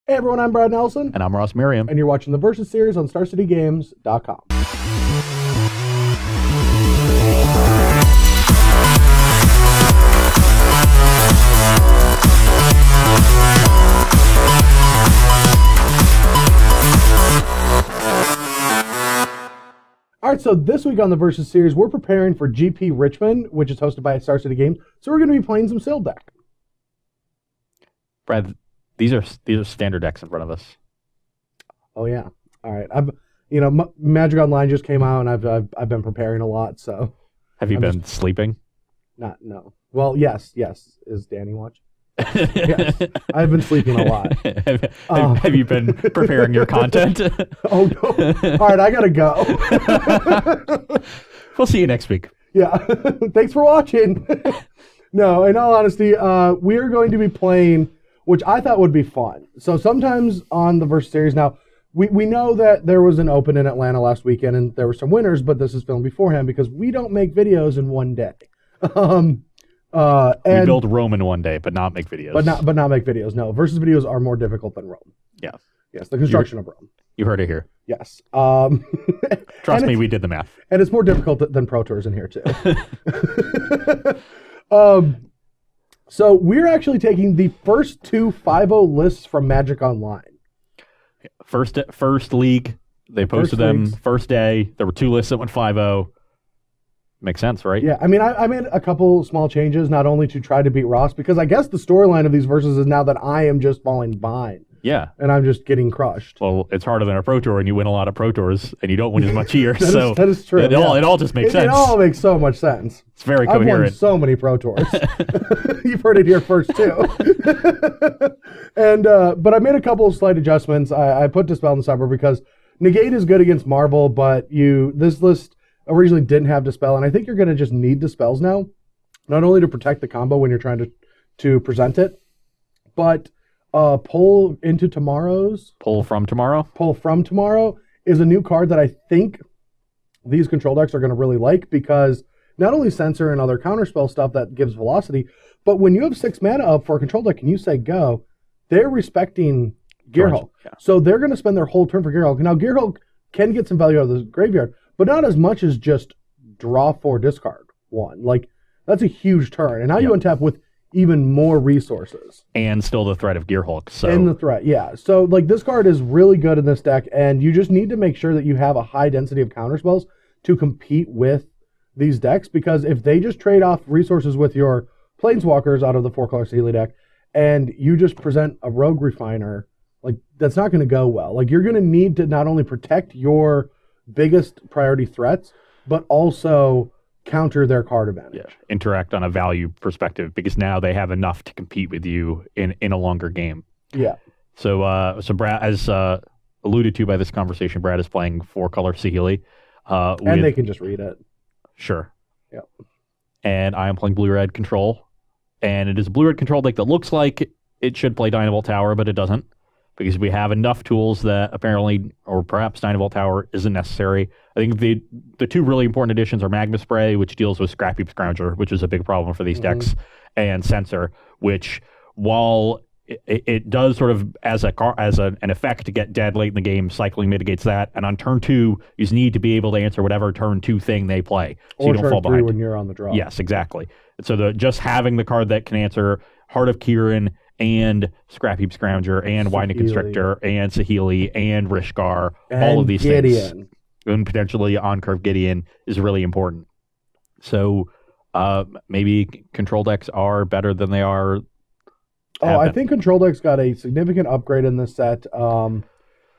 Hey everyone, I'm Brad Nelson. And I'm Ross Merriam. And you're watching the Versus series on StarCityGames.com. Alright, so this week on the Versus series, we're preparing for GP Richmond, which is hosted by Star City Games. So we're going to be playing some Sealed deck. Brad, these are standard decks in front of us. Oh yeah. All right. Magic Online just came out, and I've been preparing a lot. So have you been sleeping? No. Well, yes. Is Danny watching? Yes, I've been sleeping a lot. Have you been preparing your content? Oh no! All right, I gotta go. We'll see you next week. Yeah. Thanks for watching. No, in all honesty, we are going to be playing, which I thought would be fun. So sometimes on the Versus series, now we know that there was an Open in Atlanta last weekend and there were some winners, but this is filmed beforehand because we don't make videos in one day. We build Rome in one day, but not make videos. But not make videos. No, Versus videos are more difficult than Rome. Yeah. Yes, the construction of Rome. You heard it here. Yes. Trust me, we did the math. And it's more difficult than Pro Tours in here too. So we're actually taking the first two 5-0 lists from Magic Online. First league, they posted them first day. There were two lists that went 5-0. Makes sense, right? Yeah, I mean, I made a couple small changes, not only to try to beat Ross, because I guess the storyline of these verses is now that I am just falling behind. Yeah. And I'm just getting crushed. Well, it's harder than a Pro Tour, and you win a lot of Pro Tours, and you don't win as much here. That is true. It all just makes sense. It all makes so much sense. It's very coherent. I've won so many Pro Tours. You've heard it here first, too. But I made a couple of slight adjustments. I put Dispel in the suburb because Negate is good against Marvel, but this list originally didn't have Dispel, and I think you're going to just need Dispels now, not only to protect the combo when you're trying to present it, but Pull from Tomorrow is a new card that I think these control decks are going to really like because not only Censor and other counterspell stuff that gives velocity, but when you have 6 mana up for a control deck and you say go, they're respecting Gearhulk. Yeah. So they're going to spend their whole turn for Gearhulk. Now Gearhulk can get some value out of the graveyard, but not as much as just draw 4, discard 1. Like, that's a huge turn. And now you untap with even more resources. And still the threat of Gearhulk. So. And the threat, yeah. So, like, this card is really good in this deck, and you just need to make sure that you have a high density of counterspells to compete with these decks, because if they just trade off resources with your Planeswalkers out of the 4-color Saheeli deck, and you just present a Rogue Refiner, like, that's not going to go well. Like, you're going to need to not only protect your biggest priority threats, but also counter their card advantage. Yeah. Interact on a value perspective, because now they have enough to compete with you in a longer game. Yeah. So Brad, as alluded to by this conversation, Brad is playing 4-color Saheeli. And they can just read it. Sure. Yeah. And I am playing blue-red control. And it is a blue-red control deck that looks like it should play Dynavolt Tower, but it doesn't, because we have enough tools that apparently, or perhaps Dynavolt Tower isn't necessary. I think the two really important additions are Magma Spray, which deals with Scrap Heap Scrounger, which is a big problem for these decks, and Censor, which, while it does sort of as an effect to get dead late in the game, cycling mitigates that. And on turn 2, you just need to be able to answer whatever turn 2 thing they play, so you don't fall behind when you're on the draw. Yes, exactly. So just having the card that can answer Heart of Kirin and Scrap Heap Scrounger and Winding Constrictor and Saheeli and Rishgar, and all of these things, and potentially on-curve Gideon, is really important. So maybe control decks are better than they are. I think control decks got a significant upgrade in this set.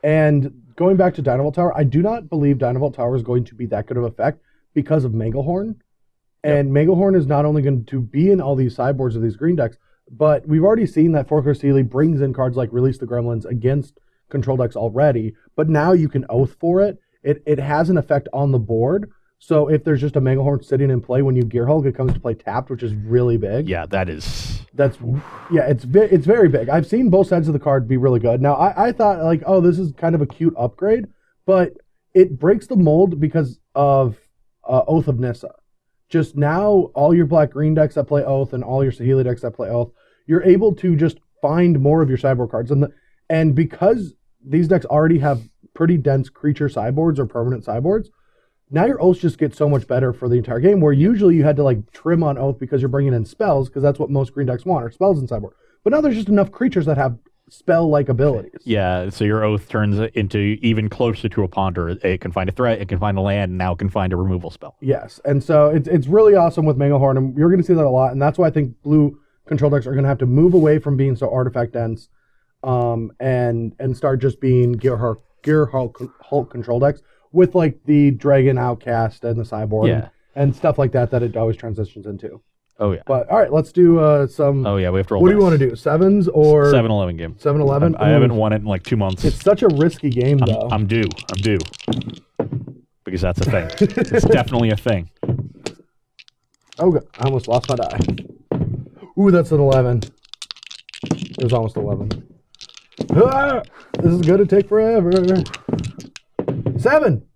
And going back to Dynavolt Tower, I do not believe Dynavolt Tower is going to be that good of effect because of Manglehorn. And Manglehorn is not only going to be in all these sideboards of these green decks, but we've already seen that 4-color Saheeli brings in cards like Release the Gremlins against control decks already, but now you can Oath for it. It has an effect on the board, so if there's just a Manglehorn sitting in play when you Gearhulk, it comes to play tapped, which is really big. Yeah, it's very big. I've seen both sides of the card be really good. Now, I thought, like, oh, this is kind of a cute upgrade, but it breaks the mold because of Oath of Nissa. Just now, all your black-green decks that play Oath and all your Saheeli decks that play Oath, you're able to just find more of your sideboard cards. And And because these decks already have pretty dense creature sideboards or permanent sideboards, now your oaths just get so much better for the entire game, where usually you had to like trim on oath because you're bringing in spells, because that's what most green decks want, are spells in sideboard. But now there's just enough creatures that have spell-like abilities. Yeah, so your oath turns into even closer to a ponder. It can find a threat, it can find a land, and now it can find a removal spell. Yes, and so it's really awesome with Manglehorn, and you're going to see that a lot, and that's why I think blue control decks are going to have to move away from being so artifact dense, and start just being Gear Hulk control decks with like the Dragon Outcast and the sideboard and stuff like that it always transitions into. Oh, yeah. But all right, let's do some. Oh, yeah, we have to roll. What do you want to do? Sevens or 7-11 game? 7-11. I haven't won it in like 2 months. It's such a risky game, though. I'm due. Because that's a thing. It's definitely a thing. Oh, God. I almost lost my die. Ooh, that's an 11. It was almost 11. Ah, this is going to take forever. 7.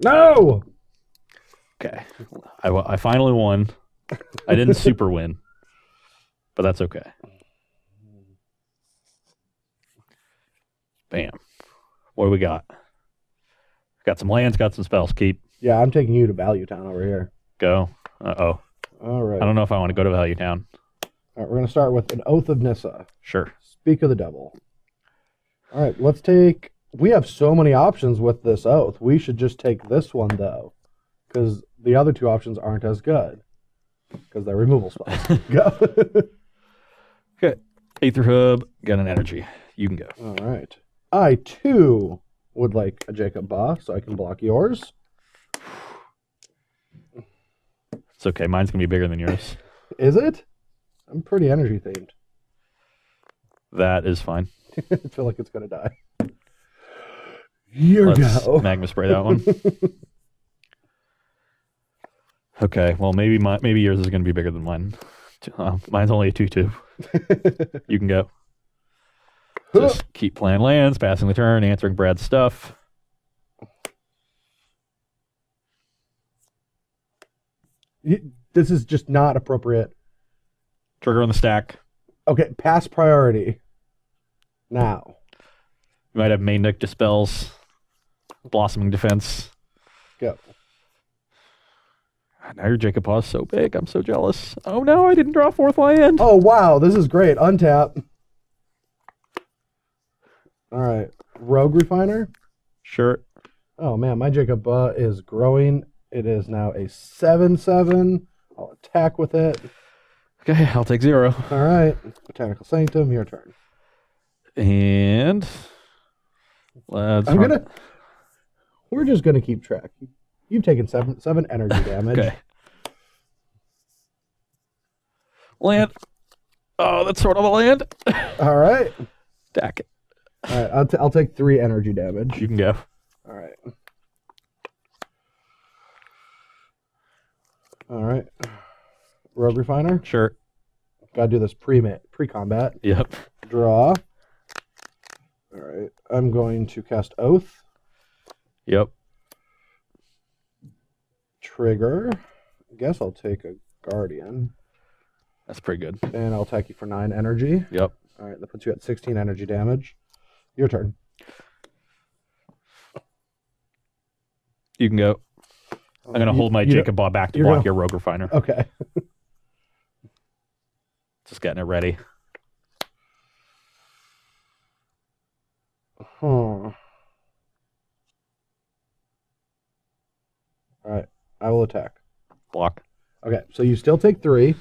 No. Okay. I finally won. I didn't super win, but that's okay. Bam. What do we got? Got some lands, got some spells. Keep. Yeah, I'm taking you to Value Town over here. Go. Uh-oh. All right. I don't know if I want to go to Value Town. All right, we're going to start with an Oath of Nissa. Sure. Speak of the Devil. All right, let's take... We have so many options with this Oath. We should just take this one, though, because the other two options aren't as good. Because they're removal spells. Go. Okay. Aether Hub, got an energy. You can go. All right. I, too, would like a Jacob Ba, so I can block yours. It's okay. Mine's going to be bigger than yours. Is it? I'm pretty energy themed. That is fine. I feel like it's going to die. Let's go. Magma spray that one. Okay, well, maybe yours is going to be bigger than mine. Mine's only a 2/2. You can go. Just keep playing lands, passing the turn, answering Brad's stuff. This is just not appropriate. Trigger on the stack. Okay, pass priority. Now. You might have main deck dispels. Blossoming Defense. Go. Now your Jacob Paw is so big. I'm so jealous. Oh no, I didn't draw 4th land. Oh wow, this is great. Untap. All right. Rogue Refiner? Sure. Oh man, my Jacob is growing. It is now a 7/7. I'll attack with it. Okay, I'll take 0. All right. Botanical Sanctum, your turn. And we're just gonna keep track. You've taken 7 energy damage. Okay. Land. Oh, that's sort of a land. All right. Stack it. All right. I'll take 3 energy damage. You can go. All right. All right. Rogue Refiner. Sure. Gotta do this pre-combat. Yep. Draw. All right. I'm going to cast Oath. Yep. Trigger. I guess I'll take a Guardian. That's pretty good. And I'll attack you for 9 energy. Yep. All right, that puts you at 16 energy damage. Your turn. You can go. I'm going to hold my Jacob Ball back to block your Rogue Refiner. Okay. Just getting it ready. All right, I will attack. Block. Okay, so you still take 3.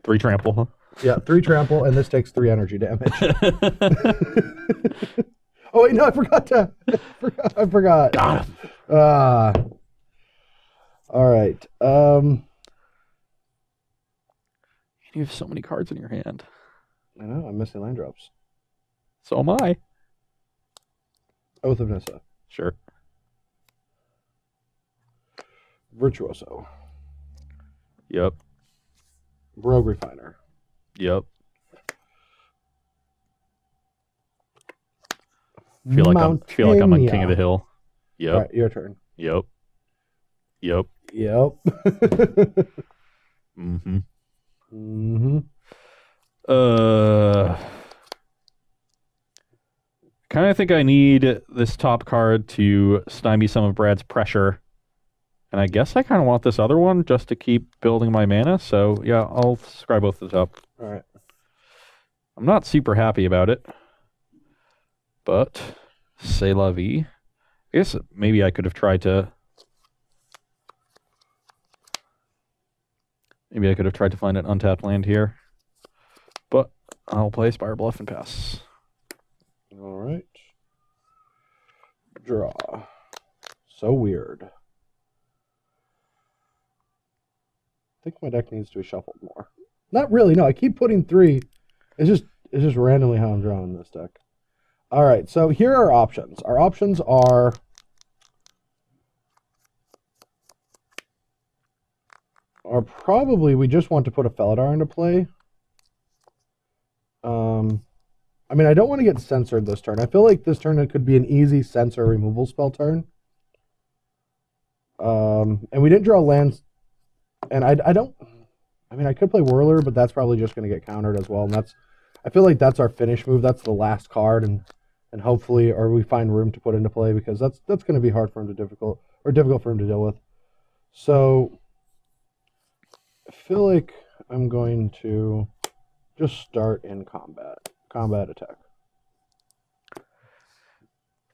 3 trample. Huh? Yeah, 3 trample, and this takes 3 energy damage. Oh wait, no, I forgot to. I forgot. Got him. All right. You have so many cards in your hand. I know, I'm missing land drops. So am I. Oath of Nissa. Sure. Virtuoso. Yep. Rogue Refiner. Yep. Feel like I'm on King of the Hill. Yep. All right, your turn. Yep. Yep. Yep. Mm-hmm. Mm-hmm. Kind kind of think I need this top card to stymie some of Brad's pressure. And I guess I kind of want this other one just to keep building my mana. So, yeah, I'll scry both of those up. All right. I'm not super happy about it. But, c'est la vie. I guess maybe I could have tried to... Maybe I could have tried to find an untapped land here. But I'll play Spire Bluff and pass. All right. Draw. So weird. I think my deck needs to be shuffled more. Not really, no. I keep putting 3. It's just randomly how I'm drawing this deck. All right, so here are our options. Our options are probably we just want to put a Felidar into play. I mean, I don't want to get censored this turn. I feel like this turn it could be an easy censor removal spell turn. And we didn't draw lands. And I mean, I could play Whirler, but that's probably just going to get countered as well. And I feel like that's our finish move. That's the last card, and hopefully, or we find room to put into play because that's going to be hard for him to difficult for him to deal with. So I feel like I'm going to just start in combat attack.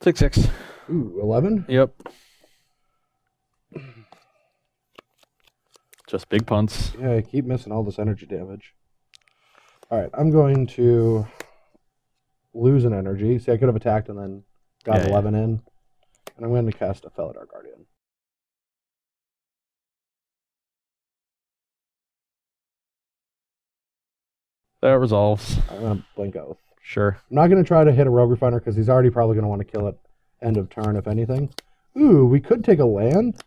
6/6. Ooh, 11. Yep. Just big punts. Yeah, I keep missing all this energy damage. All right, I'm going to lose an energy. See, I could have attacked and then got 11 in. And I'm going to cast a Felidar Guardian. That resolves. I'm going to Blink Oath. Sure. I'm not going to try to hit a Rogue Refiner because he's already probably going to want to kill it end of turn, if anything. Ooh, we could take a land,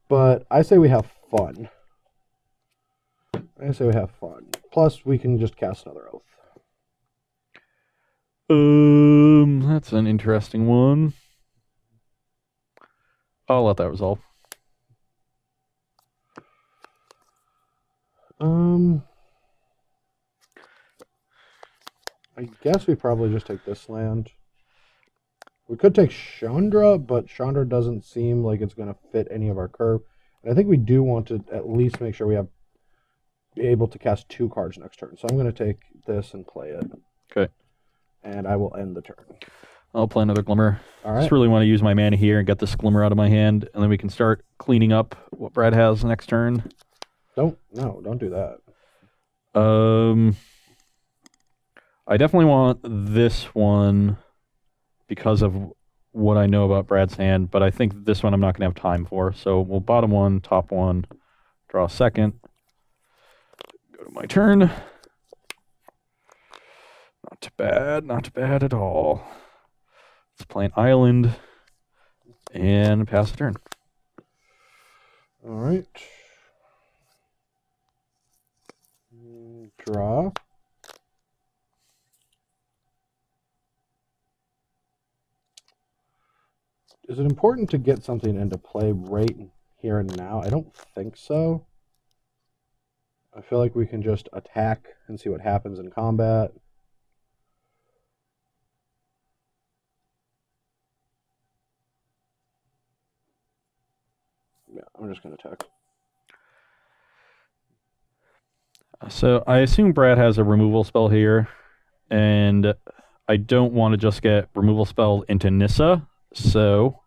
but I say we have fun. Plus, we can just cast another Oath. That's an interesting one. I'll let that resolve. I guess we probably just take this land. We could take Chandra, but Chandra doesn't seem like it's going to fit any of our curve. And I think we do want to at least make sure we be able to cast 2 cards next turn. So I'm going to take this and play it. Okay. And I will end the turn. I'll play another Glimmer. All right. Just really want to use my mana here and get this Glimmer out of my hand, and then we can start cleaning up what Brad has next turn. Don't do that. I definitely want this one because of what I know about Brad's hand, but I think this one I'm not going to have time for. So we'll bottom one, top one, draw a second. Go to my turn. Not bad at all. Let's play an island and pass the turn. All right. Draw. Is it important to get something into play right here and now? I don't think so. I feel like we can just attack and see what happens in combat. Yeah, I'm just going to attack. So I assume Brad has a removal spell here, and I don't want to just get removal spell into Nissa. So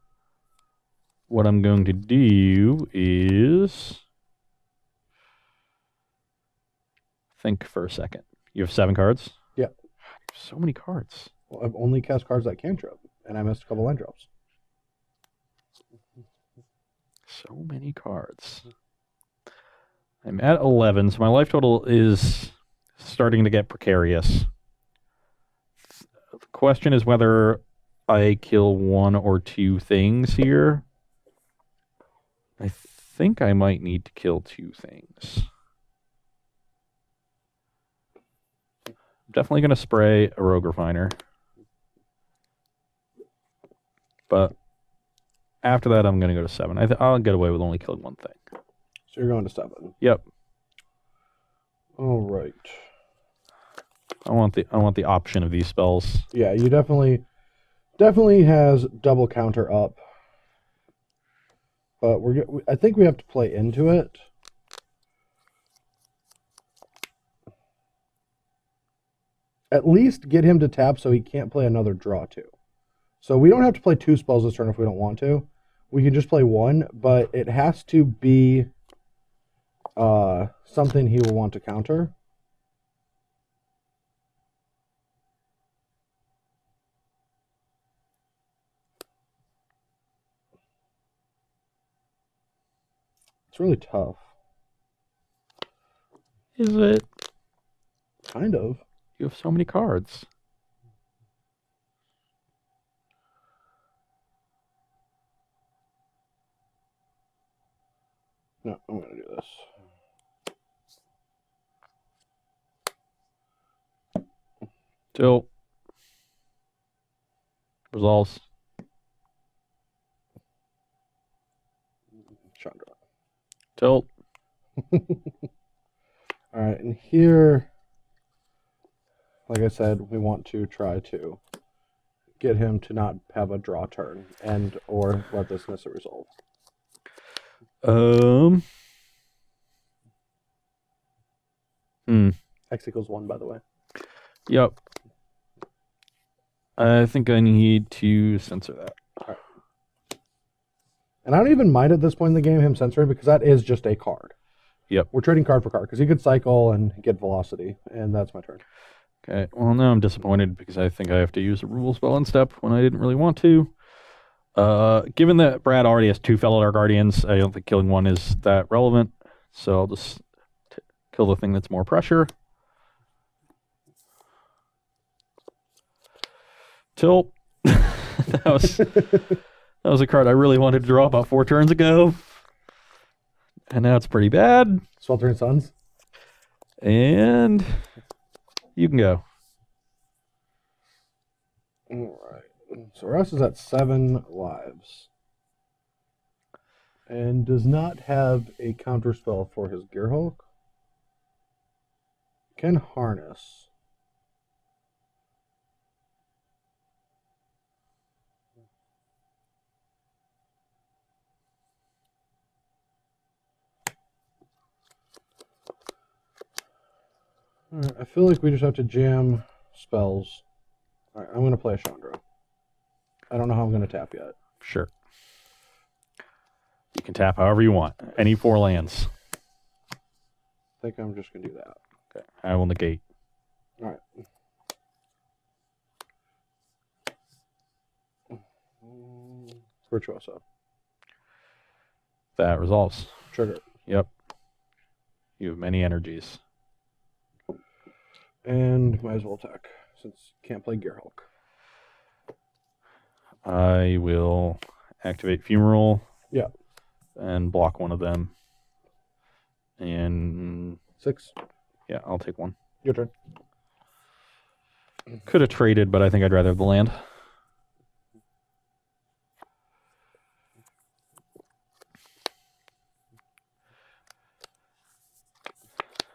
what I'm going to do is think for a second. You have 7 cards? Yeah. So many cards. Well, I've only cast cards that cantrip, and I missed a couple land drops. So many cards. I'm at 11, so my life total is starting to get precarious. The question is whether I kill 1 or 2 things here. I think I might need to kill 2 things. I'm definitely going to spray a Rogue Refiner. But after that, I'm going to go to 7. I'll get away with only killing 1 thing. So you're going to 7. Yep. All right. I want the option of these spells. Yeah, you definitely Definitely has double counter up. But I think we have to play into it. At least get him to tap so he can't play another draw two. So we don't have to play 2 spells this turn if we don't want to. We can just play 1, but it has to be something he will want to counter. It's really tough. Is it? Kind of. You have so many cards. No, I'm going to do this. Tilt. Resolves. Chandra. Tilt. All right, and here, like I said, we want to try to get him to not have a draw turn and or let this miss a resolve. X equals 1, by the way. Yep. I think I need to censor that. All right. And I don't even mind at this point in the game him censoring because that is just a card. Yep. We're trading card for card because he could cycle and get velocity, and that's my turn. Okay. Well, now I'm disappointed because I think I have to use a rule spell in step when I didn't really want to. Given that Brad already has 2 Fellow Dark Guardians, I don't think killing 1 is that relevant. So I'll just kill the thing that's more pressure. Tilt. that was a card I really wanted to draw about 4 turns ago. And now it's pretty bad. Sweltering Suns. And you can go. All right. So Russ is at 7 lives. And does not have a counter spell for his Gearhulk. Can harness. All right, I feel like we just have to jam spells. All right, I'm going to play a Chandra. I don't know how I'm going to tap yet. Sure. You can tap however you want. Any 4 lands. I think I'm just going to do that. Okay. I will negate. All right. Virtuoso. That resolves. Trigger. Yep. You have many energies. And might as well attack, since can't play Gearhulk. I will activate Fumarole. Yeah. And block one of them. And 6. Yeah, I'll take 1. Your turn. Could have traded, but I think I'd rather have the land.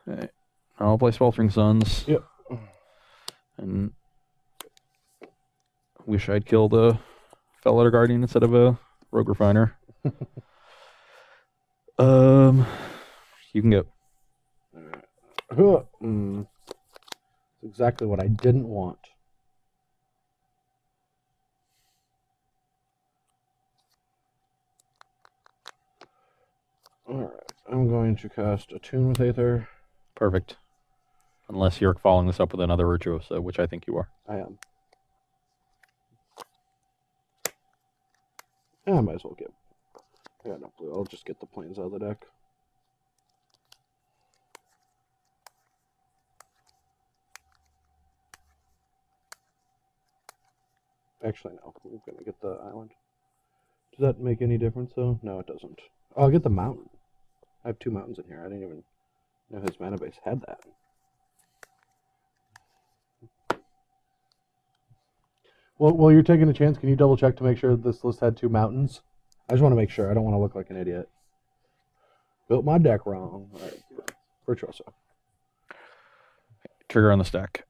Okay. I'll play Sweltering Suns. Yep. And wish I'd killed a Fellow Guardian instead of a Rogue Refiner. You can go. That's exactly what I didn't want. Alright, I'm going to cast Attune with Aether. Perfect. Unless you're following this up with another Virtuoso, which I think you are. I am. Yeah, I might as well get... I got no blue. I'll just get the planes out of the deck. Actually, no. I'm going to get the island. Does that make any difference, though? No, it doesn't. Oh, I'll get the mountain. I have 2 mountains in here. I didn't even know his mana base had that. Well, while you're taking a chance, can you double check to make sure this list had 2 mountains? I just want to make sure. I don't want to look like an idiot. Built my deck wrong. All right. Virtuoso. Trigger on the stack.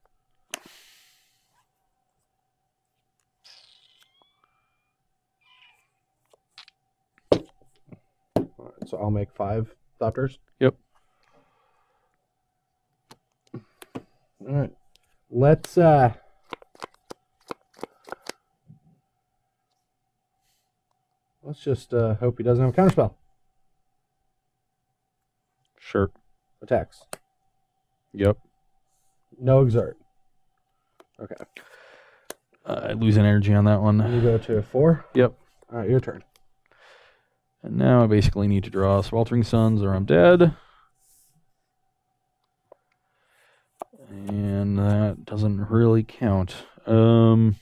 so I'll make 5 Thopters. Yep. All right. Let's just hope he doesn't have a counterspell. Sure. Attacks. Yep. No exert. Okay. I lose an energy on that one. You go to 4? Yep. All right, your turn. And now I basically need to draw Sweltering Suns or I'm dead. And that doesn't really count. Fellow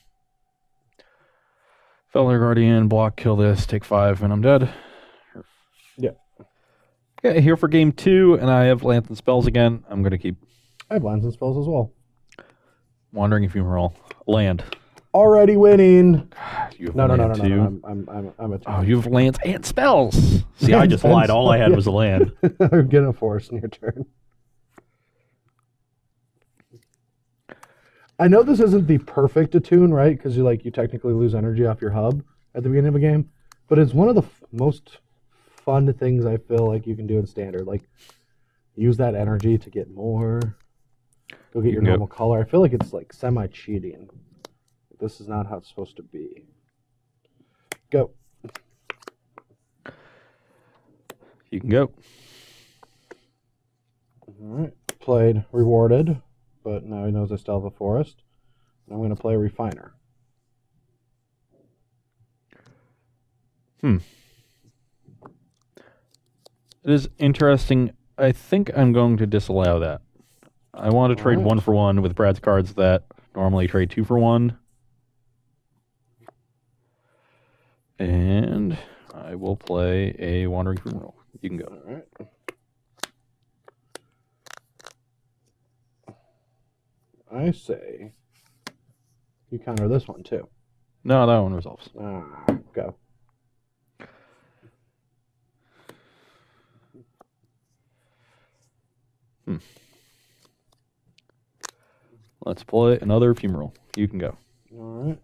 Guardian, block, kill this, take 5, and I'm dead. Yeah. Okay, here for game 2, and I have Lands and Spells again. I'm going to keep I have lands and spells as well. Wandering Ephemeral. Land. Already winning. You have No. land too. I'm a 2. Oh, you have lands and spells. See, I just lied. All I had was a land. I'm gonna force in your turn. I know this isn't the perfect attune, right? Because you technically lose energy off your hub at the beginning of a game, but it's one of the most fun things I feel like you can do in standard. Like, use that energy to get more. Go get your normal color. I feel like it's like semi-cheating. This is not how it's supposed to be. Go. You can go. All right. Played Rewarded, but now he knows I still have a Forest. I'm going to play Refiner. It is interesting. I think I'm going to disallow that. I want to trade 1 for 1 with Brad's cards that normally trade 2 for 1. And I will play a Wandering Funeral. You can go. All right. I say you counter this one too. No, that one resolves. Go. Let's play another Funeral. You can go. All right.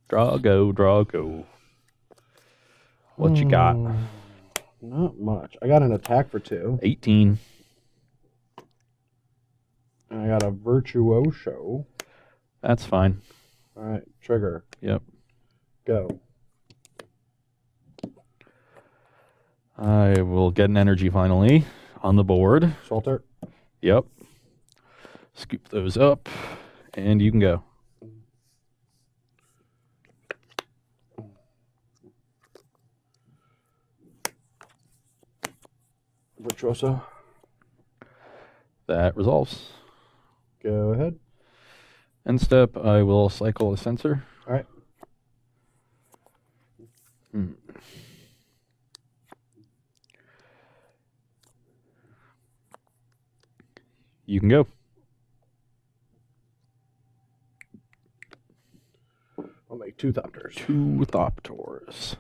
Draw, go. What you got? Not much. I got an attack for 2. 18. And I got a Virtuoso. That's fine. All right. Trigger. Yep. Go. I will get an energy finally on the board. Salter. Yep. Scoop those up, and you can go. Virtuoso. That resolves. Go ahead. End step, I will cycle a sensor. All right. You can go. I'll make 2 Thopters. 2 Thopters.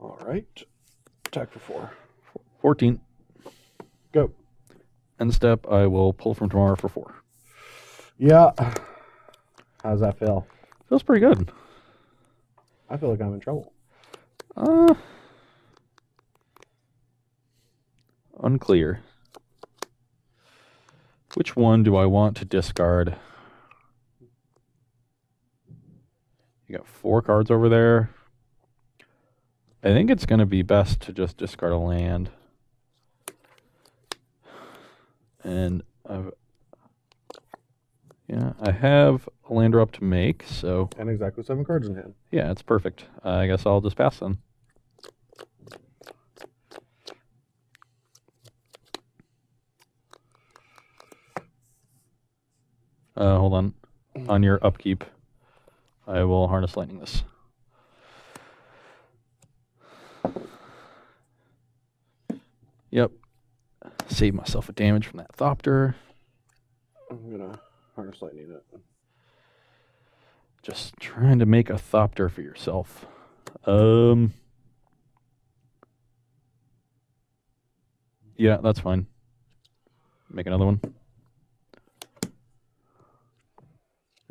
All right. Attack for 4. 14. Go. End step, I will pull from tomorrow for 4. Yeah. How's that feel? Feels pretty good. I feel like I'm in trouble. Unclear. Which one do I want to discard? You got 4 cards over there. I think it's going to be best to just discard a land. And I have a land drop to make, so... And exactly 7 cards in hand. Yeah, it's perfect. I guess I'll just pass then. Hold on. On your upkeep, I will Harness Lightning this. Yep. Save myself a damage from that Thopter. I'm going to Harness Lightning it. Just trying to make a Thopter for yourself. Yeah, that's fine. Make another one.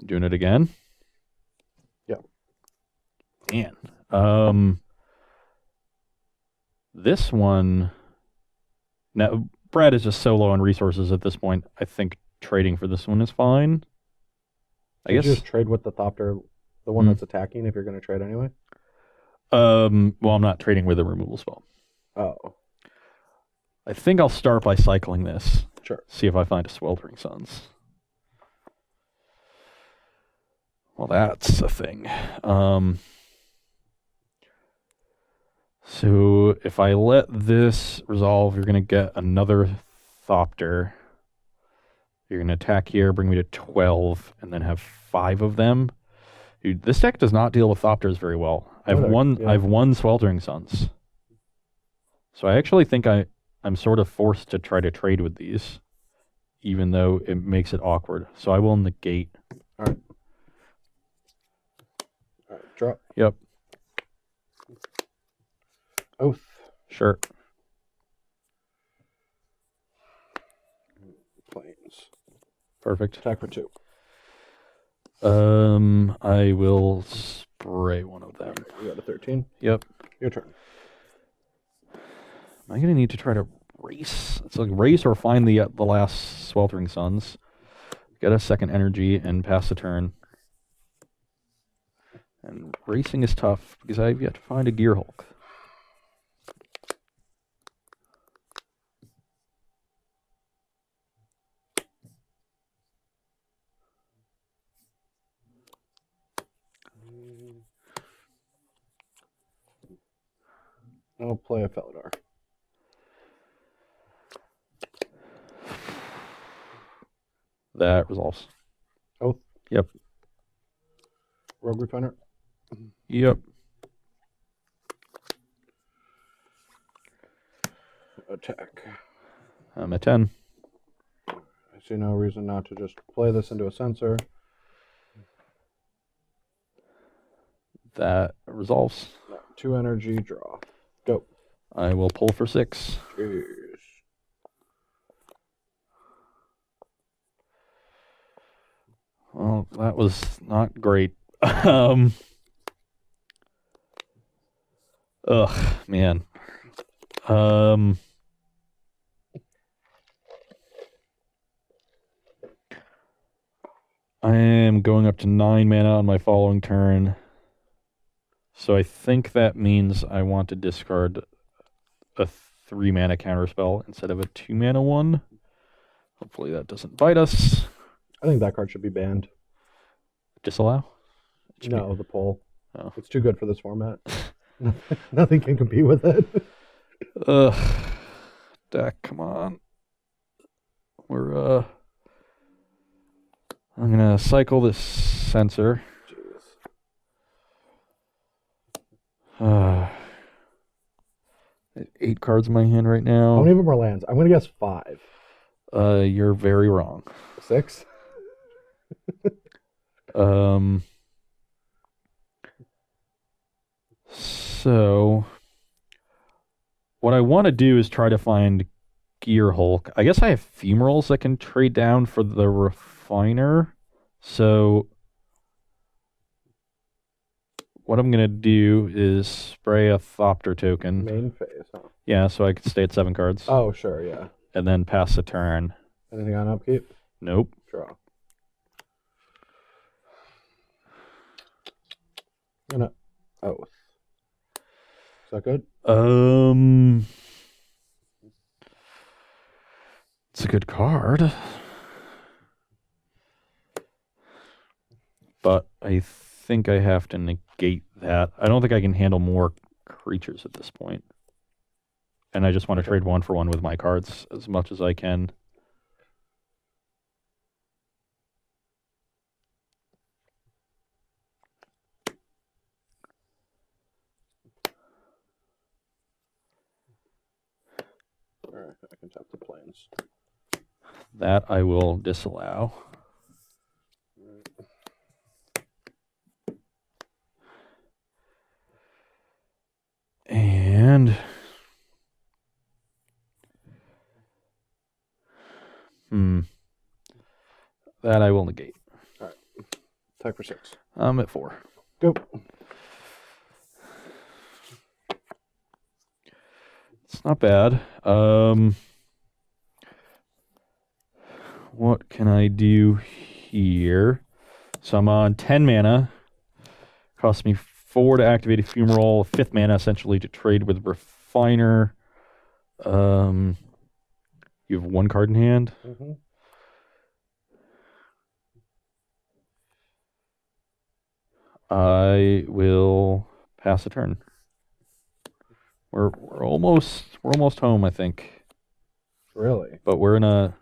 Doing it again. Yep. Man. This one. Now, Brad is just so low on resources at this point. I think trading for this one is fine. I guess just trade with the Thopter, the one that's attacking, if you're going to trade anyway. Well, I'm not trading with a removal spell. Oh. I think I'll start by cycling this. Sure. See if I find a Sweltering Suns. Well, that's a thing. So if I let this resolve, you're going to get another Thopter. You're going to attack here, bring me to 12, and then have 5 of them. Dude, this deck does not deal with Thopters very well. I've one Sweltering Suns. So I actually think I'm sort of forced to try to trade with these, even though it makes it awkward. So I will negate. All right. All right, drop. Yep. Oath. Sure. Plains. Perfect. Attack for 2. I will spray one of them. You got a 13? Yep. Your turn. Am I going to need to try to race? It's like race or find the last Sweltering Suns. Get a second energy and pass the turn. And racing is tough because I've yet to find a Gear Hulk. I'll play a Felidar. That resolves. Oath? Yep. Rogue Refiner? Yep. Attack. I'm at 10. I see no reason not to just play this into a sensor. That resolves. 2 energy, draw. Go. I will pull for 6. Cheers. Well, that was not great. Ugh, man. I am going up to 9 mana on my following turn. So I think that means I want to discard a 3 mana counterspell instead of a 2 mana one. Hopefully that doesn't bite us. I think that card should be banned. Disallow? No, the pull. Oh. It's too good for this format. Nothing can compete with it. Ugh. Deck, come on. I'm gonna cycle this sensor. Jeez. 8 cards in my hand right now. How many of them are lands? I'm gonna guess 5. You're very wrong. 6? So what I want to do is try to find Gear Hulk. I guess I have Fumerals that can trade down for the Refiner. So what I'm going to do is spray a Thopter token. Main phase, huh? Yeah, so I can stay at 7 cards. Oh, sure, yeah. And then pass the turn. Anything on upkeep? Nope. Draw. And Oath. Is that good? It's a good card. But I think I have to negate that. I don't think I can handle more creatures at this point. And I just want to trade 1 for 1 with my cards as much as I can. Alright, I can tap the Plains. That I will disallow. And that I will negate. Alright. Attack for 6. I'm at 4. Go. It's not bad. What can I do here? So I'm on 10 mana. Costs me 4 to activate a Fumarole, 5th mana essentially to trade with Refiner. You have 1 card in hand. Mm-hmm. I will pass a turn. We're almost home, I think. Really? But we're in a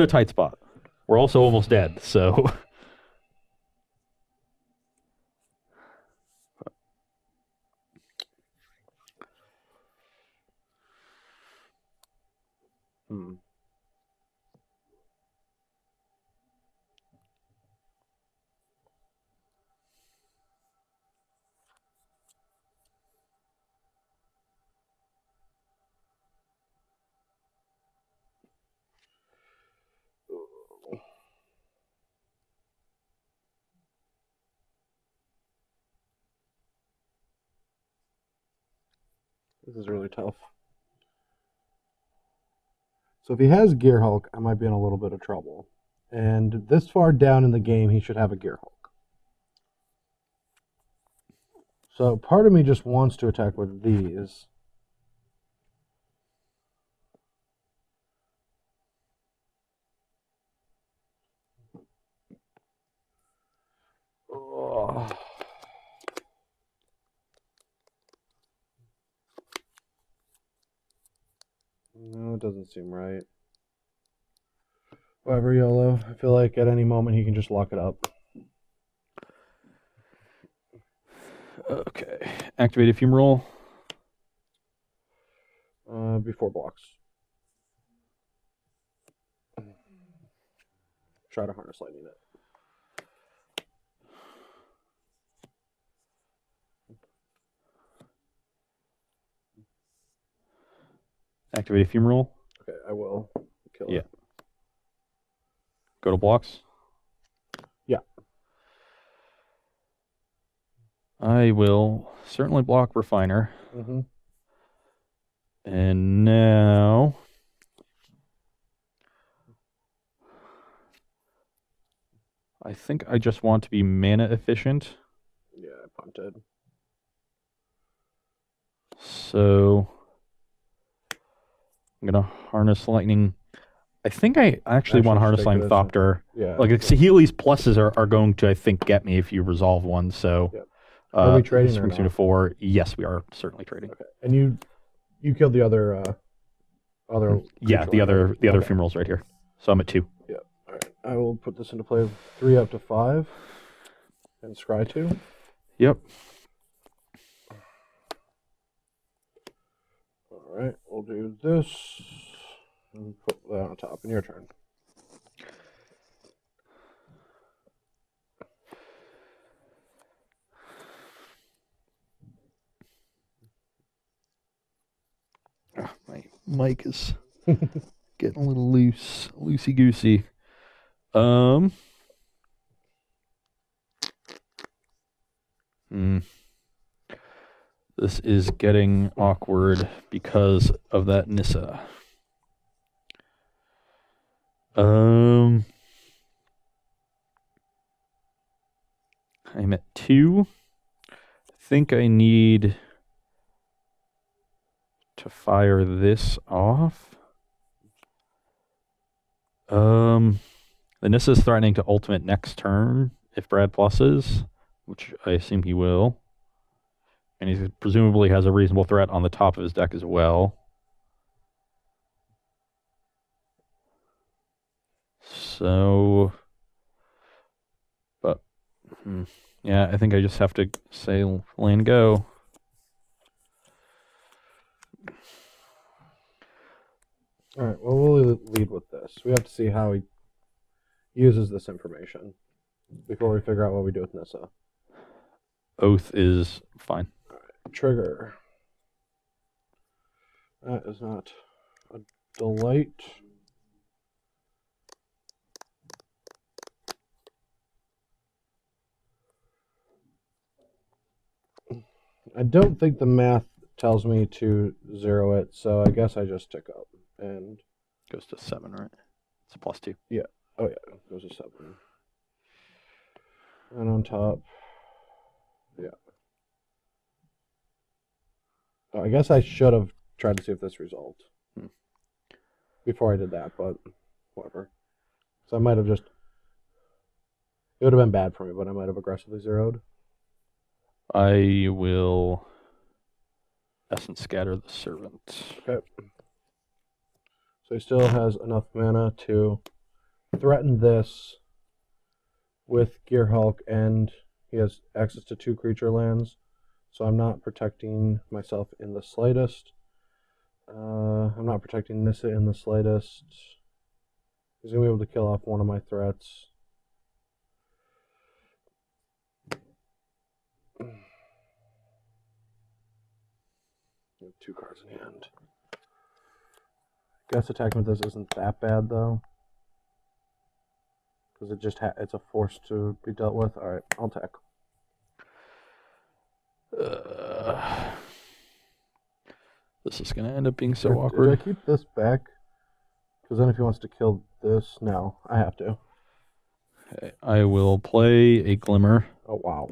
tight spot. We're also almost dead, so This is really tough. So if he has Gear Hulk, I might be in a little bit of trouble. And this far down in the game, he should have a Gear Hulk. So part of me just wants to attack with these. Oh. No, it doesn't seem right. Whatever, YOLO. I feel like at any moment he can just lock it up. okay. Activate a Fumarole. Before blocks. Try to harness lightning it. Activate a Fumarole. Okay, I will kill Yeah. it. Go to blocks. Yeah. I will certainly block Refiner. Mm-hmm. And now I think I just want to be mana efficient. Yeah, I punted. So I'm gonna harness lightning. I think I actually want to harness lightning Thopter. Yeah. Like Saheeli's pluses are going to, I think, get me if you resolve one. So yep. Are we trading this brings me to 4. Yes, we are certainly trading. Okay. And you killed the other yeah, the other Fumarol's right here. So I'm at 2. Yeah. All right. I will put this into play 3 up to 5. And scry 2. Yep. All right. We'll do this and put that on top. And your turn. My mic is getting a little loosey goosey. This is getting awkward because of that Nissa. I'm at 2. I think I need to fire this off. The Nissa is threatening to ultimate next turn if Brad pluses, which I assume he will. And he presumably has a reasonable threat on the top of his deck as well. So, but, yeah, I think I just have to say land go. All right, well, we'll lead with this. We have to see how he uses this information before we figure out what we do with Nissa. Oath is fine. All right, trigger. That is not a delight. I don't think the math tells me to 0 it, so I guess I just tick up. And goes to 7, right? It's a +2. Yeah. Oh, yeah. It goes to 7. And on top, yeah. Oh, I guess I should have tried to see if this resolved before I did that, but whatever. So I might have just... It would have been bad for me, but I might have aggressively zeroed. I will Essence Scatter the Servant. Okay. So he still has enough mana to threaten this with Gear Hulk, and he has access to 2 creature lands, so I'm not protecting myself in the slightest. I'm not protecting Nissa in the slightest. He's going to be able to kill off one of my threats. I have 2 cards in hand. Guess attacking with this isn't that bad, though. Because it just it's a force to be dealt with. Alright, I'll attack. This is going to end up being so Did awkward. I keep this back? Because then if he wants to kill this, no, I have to. Okay, I will play a Glimmer. Oh, wow.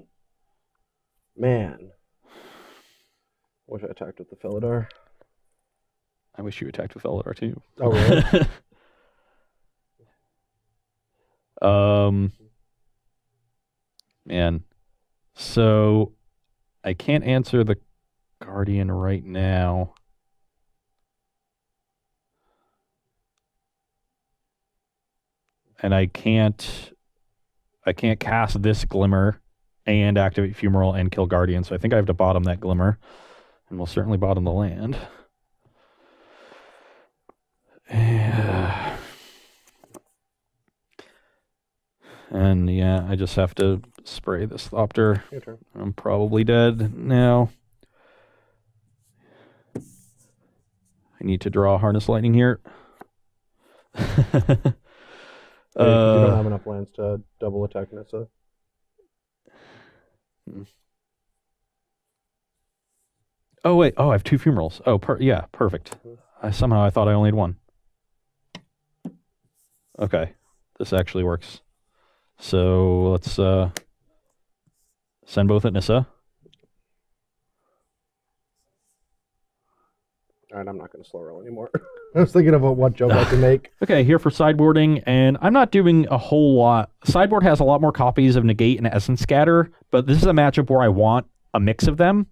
Man. Wish I attacked with the Philidor. I wish you attacked with Eldar too. Oh, really? Man. So I can't answer the Guardian right now. And I can't cast this Glimmer and activate Fumarole and kill Guardian, so I think I have to bottom that Glimmer. And we'll certainly bottom the land. And yeah, I just have to spray this Thopter. Your turn. I'm probably dead now. I need to draw Harness Lightning here. You don't have enough lands to double attack Nissa. Oh, wait. Oh, I have 2 Fumaroles. Oh, yeah, perfect. Somehow I thought I only had 1. Okay, this actually works. So let's send both at Nissa. Alright, I'm not going to slow roll anymore. I was thinking about what joke I can make. Okay, here for sideboarding, and I'm not doing a whole lot. Sideboard has a lot more copies of Negate and Essence Scatter, but this is a matchup where I want a mix of them.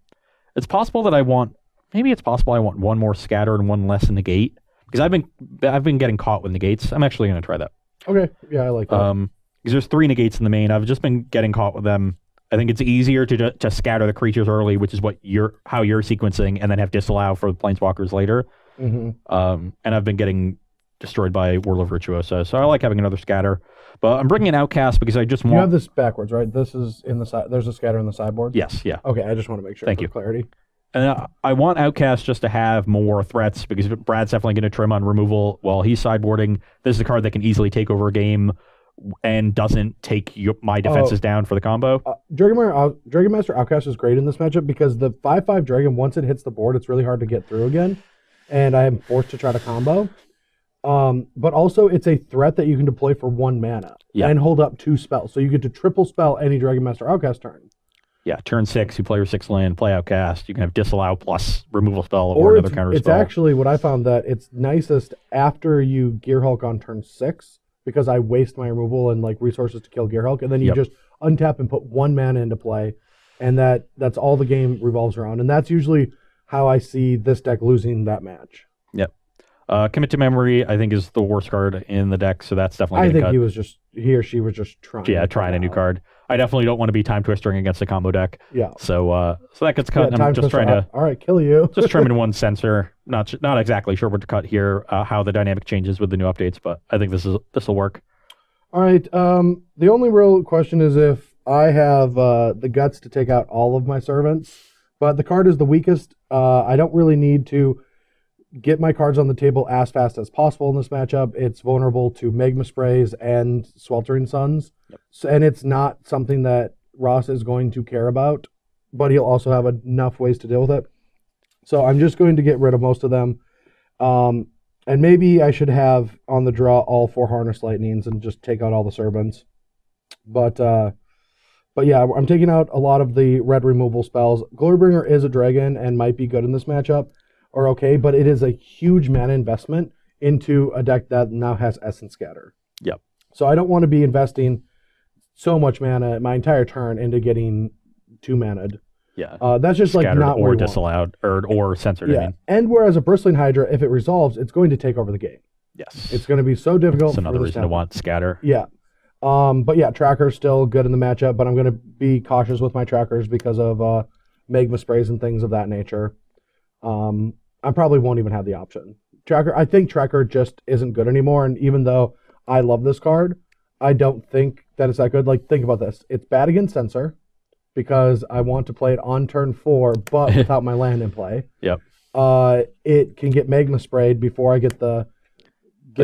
It's possible that I want one more Scatter and one less Negate, because I've been getting caught with Negates. I'm actually going to try that. Okay, yeah, I like that. Because there's 3 Negates in the main. I've just been getting caught with them. I think it's easier to scatter the creatures early, which is how you're sequencing, and then have disallow for the Planeswalkers later. And I've been getting destroyed by Whirl of Virtuoso, so I like having another scatter. But I'm bringing an Outcast because I just want... You have this backwards, right? This is in the side. There's a scatter in the sideboard? Yes, yeah. Okay, I just want to make sure. Thank you. Clarity. And I want Outcast just to have more threats, because Brad's definitely going to trim on removal while he's sideboarding. This is a card that can easily take over a game and doesn't take my defenses down for the combo. Dragon Master Outcast is great in this matchup because the 5/5 Dragon, once it hits the board, it's really hard to get through again, and I am forced to try to combo. But also, it's a threat that you can deploy for 1 mana and hold up 2 spells. So you get to triple spell any Dragon Master Outcast turn. Yeah, turn 6, you play your 6 land, play Outcast. You can have Disallow plus removal spell or another counter spell. It's actually what I found that it's nicest after you Gear Hulk on turn 6, because I waste my removal and resources to kill Gear Hulk, and then you just untap and put 1 mana into play, and that's all the game revolves around. And that's usually how I see this deck losing that match. Yep. Commit to Memory, I think, is the worst card in the deck, so that's definitely I think cut. he or she was just trying. Yeah, trying a new card. I definitely don't want to be Time Twistering against a combo deck. Yeah. So that gets cut. And I'm just trying to all right, kill you. just trimming one sensor. Not exactly sure what to cut here. How the dynamic changes with the new updates, but I think this will work. All right. The only real question is if I have the guts to take out all of my servants, but the card is the weakest. I don't really need to get my cards on the table as fast as possible in this matchup. It's vulnerable to Magma Sprays and Sweltering Suns. Yep. So, and it's not something that Ross is going to care about but he'll also have enough ways to deal with it. So I'm just going to get rid of most of them. And maybe I should have on the draw all 4 Harness Lightnings and just take out all the Servants. But yeah, I'm taking out a lot of the red removal spells. Glorybringer is a dragon and might be good in this matchup, or okay, but it is a huge mana investment into a deck that now has Essence Scatter. Yep. So I don't want to be investing so much mana my entire turn into getting 2-mana'd. Yeah. That's just Scattered like not or what we disallowed or censored. Yeah. I mean. And whereas a Bristling Hydra, if it resolves, it's going to take over the game. Yes. It's going to be so difficult. That's another reason to want Scatter. Yeah. But yeah, Tracker's still good in the matchup, but I'm going to be cautious with my Trackers because of Magma Sprays and things of that nature. I probably won't even have the option. I think Tracker just isn't good anymore, and even though I love this card, I don't think that it's that good. Like, think about this. It's bad against Censor, because I want to play it on turn 4, but without my land in play. Yep. It can get Magma Sprayed before I get the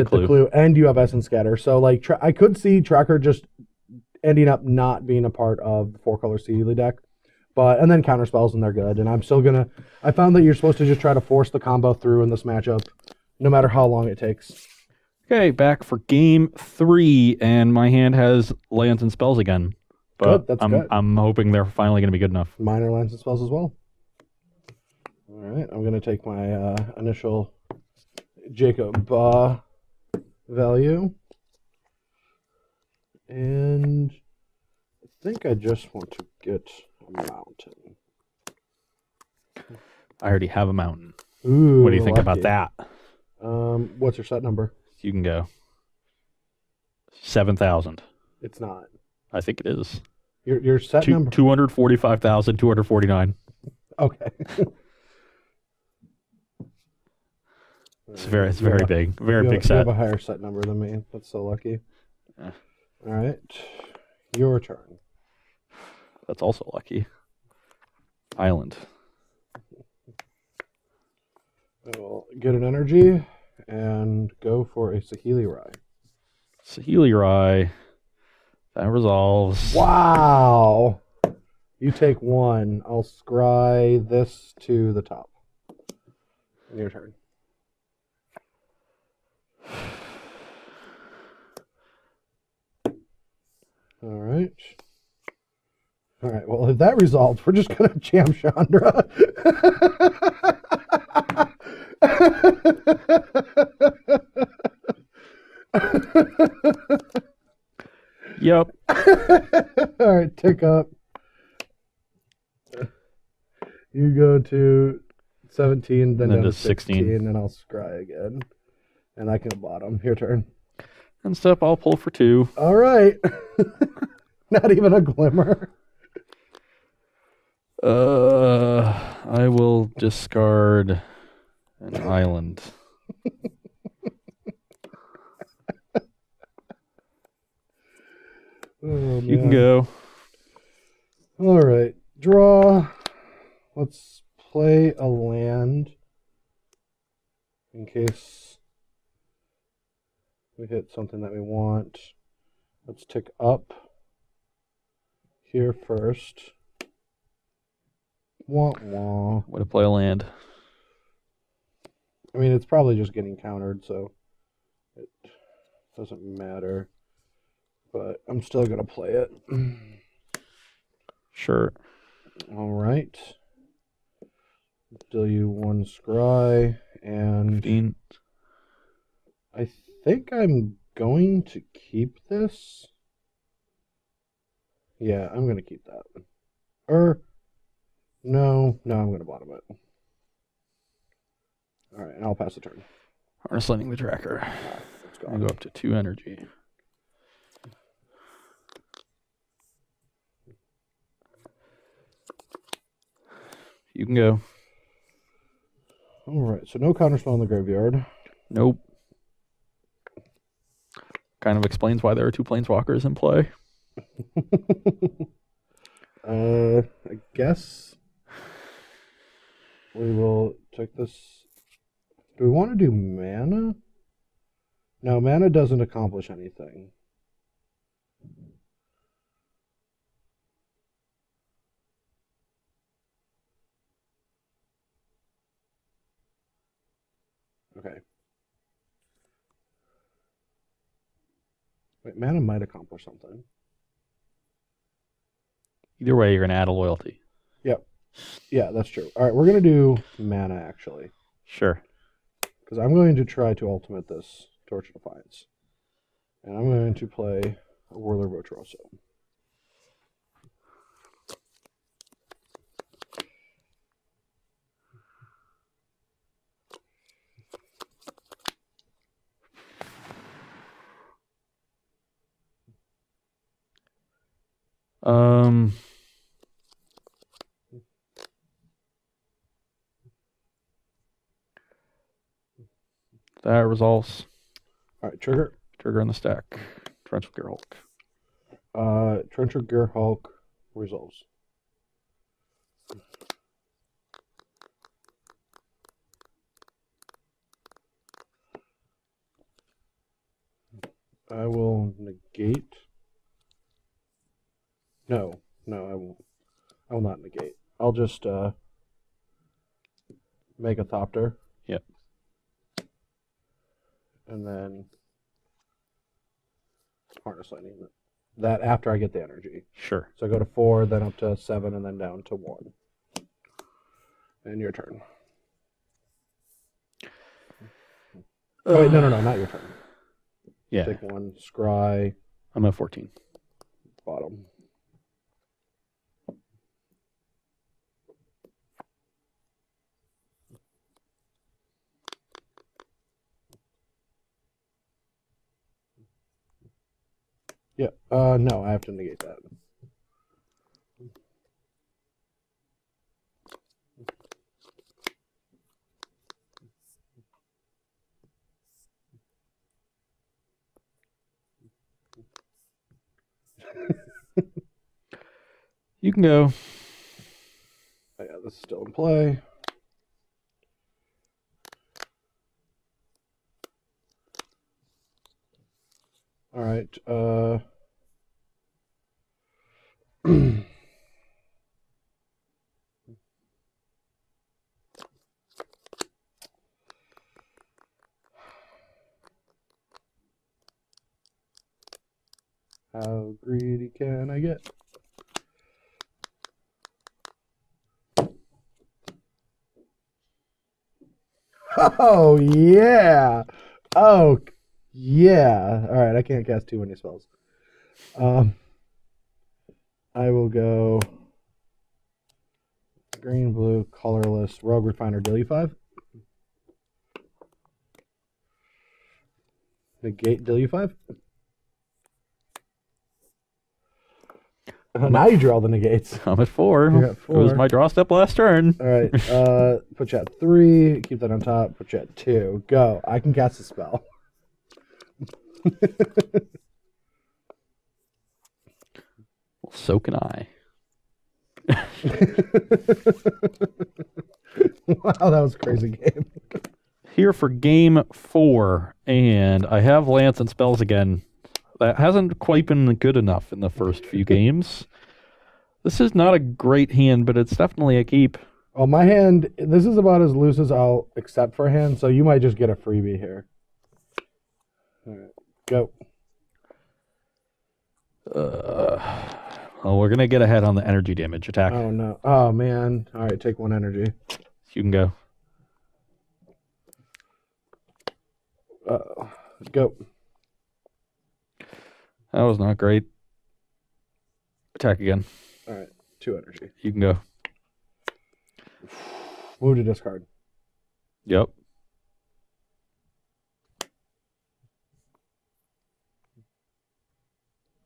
clue, and you have Essence Scatter. So, like, I could see Tracker just ending up not being a part of the 4-color Saheeli deck. And then counter spells, and they're good. And I'm still gonna. I found that you're supposed to just try to force the combo through in this matchup, no matter how long it takes. Okay, back for game 3, and my hand has lands and spells again. But Good, that's good. I'm hoping they're finally going to be good enough. Minor lands and spells as well. All right, I'm going to take my initial Jacob value. And I think I just want to get a mountain. I already have a mountain. Ooh, what do you think about that? What's your set number? You can go. 7,000. It's not. I think it is. Your set number? 245,249. Okay. It's very big. Very big set. You have a higher set number than me. That's so lucky. All right. Your turn. That's also lucky. Island. I will get an energy and go for a Saheeli Rai. Saheeli Rai. That resolves. Wow. You take 1. I'll scry this to the top. Your turn. All right. All right. Well, if that resolves, we're just going to jam Chandra. Yep. All right, tick up. You go to 17, then down to 16, and I'll scry again. And I can bottom. Your turn. And step, I'll pull for 2. All right. Not even a glimmer. I will discard an island. Oh, you can go. All right. Draw. Let's play a land in case we hit something that we want. Let's tick up here first. Wah, wah. Way to play a land. I mean, it's probably just getting countered, so it doesn't matter. But I'm still going to play it. Sure. All right. Deal you 1 scry, and 15. I think I'm going to keep this. Yeah, I'm going to keep that. No, I'm going to bottom it. All right, and I'll pass the turn. Harness Lightning the Tracker. I'll go up to 2 energy. You can go. All right, so no counterspell in the graveyard. Nope. Kind of explains why there are 2 planeswalkers in play. I guess we will take this. Do we want to do mana? No, mana doesn't accomplish anything. Okay. Wait, mana might accomplish something. Either way, you're going to add a loyalty. Yep. Yeah, that's true. All right, we're going to do mana, actually. Sure. Because I'm going to try to ultimate this Torch of Defiance. And I'm going to play a Whirler Votroso. That resolves. All right, trigger. Trigger in the stack. Torrential Gearhulk. Torrential Gearhulk resolves. I will negate. No, I won't. I will not negate. I'll just make a Thopter. Yep. And then Harness Lightning. That after I get the energy. Sure. So I go to 4, then up to 7, and then down to 1. And your turn. Oh, wait, no, not your turn. Yeah. Take 1, scry. I'm at 14. Bottom. Yeah, no, I have to negate that. You can go. Oh, yeah, this is still in play. All right. How greedy can I get? Oh, yeah. Oh, yeah. All right, I can't cast too many spells. I will go green, blue, colorless, Rogue Refiner, Dilly 5. Negate Dilly 5. Now you draw the negates. I'm at 4. You're at 4. It was my draw step last turn. All right. Put you at 3. Keep that on top. Put you at 2. Go. I can cast a spell. Well, so can I. Wow, that was a crazy game. Here for game 4, and I have Lance and spells again. That hasn't quite been good enough in the first few games. This is not a great hand, but it's definitely a keep. Well, my hand, this is about as loose as I'll accept for a hand, so you might just get a freebie here. All right, go. Well, we're going to get ahead on the energy damage attack. Oh, no. Oh, man. All right, take 1 energy. You can go. Go. That was not great. Attack again. All right, 2 energy. You can go. Move to discard. Yep.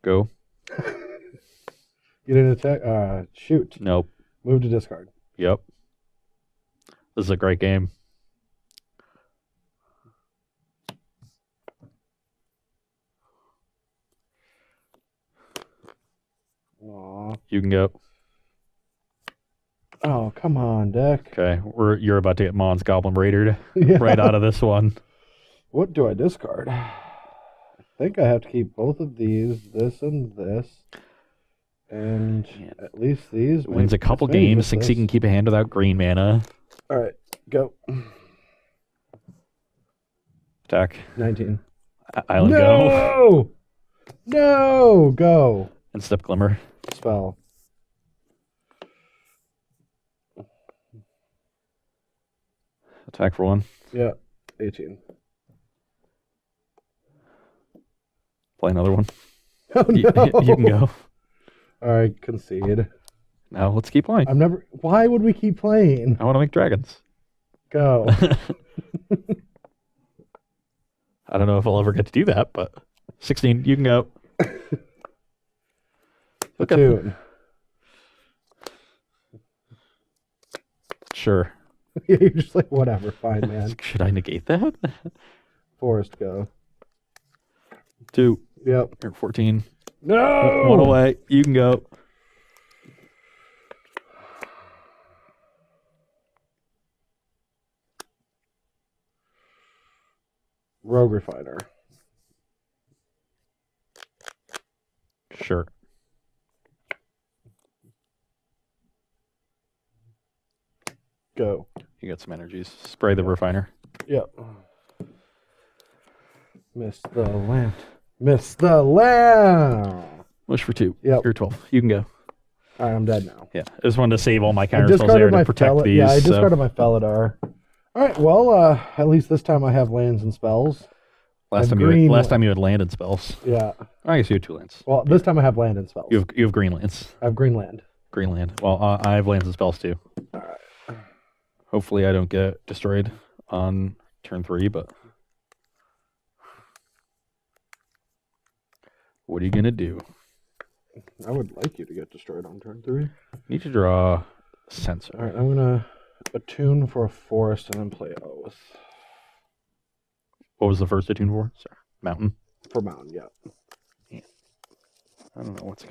Go. You didn't attack? Shoot. Nope. Move to discard. Yep. This is a great game. Aw. You can go. Oh, come on, deck. Okay, you're about to get Mon's Goblin Raidered Yeah. right out of this one. What do I discard? I think I have to keep both of these, this and this, and at least these. Wins a couple games, thinks he can keep a hand without green mana. All right, go. Attack. 19. Island go. No! No! Go. And step glimmer. Spell. Attack for 1. Yeah. 18. Play another one. Oh, no. You can go. All right, concede. Now let's keep playing. Why would we keep playing? I want to make dragons. Go. I don't know if I'll ever get to do that, but 16, you can go. Platoon. Sure. You're just like, whatever, fine, man. Should I negate that? Forest, go. 2. Yep. Or 14. No! 1 away. You can go. Rogue Refiner. Sure. Go. You got some energies. Spray the refiner. Yep. Missed the land. Missed the land! Wish for 2. Yep. You're 12. You can go. All right, I'm dead now. Yeah. I just wanted to save all my I counter spells there to protect these. Yeah, I discarded my Felidar. All right, well, at least this time I have lands and spells. Last time you had land and spells. Yeah. I guess you had 2 lands. Well, this time I have land and spells. You have green lands. I have green land. Green land. Well, I have lands and spells too. All right. Hopefully I don't get destroyed on turn 3, but what are you going to do? I would like you to get destroyed on turn 3. Need to draw Sensor. All right, I'm going to attune for a forest and then play Oath. What was the first attune for? Sorry. Mountain? For mountain, yeah. I don't know what's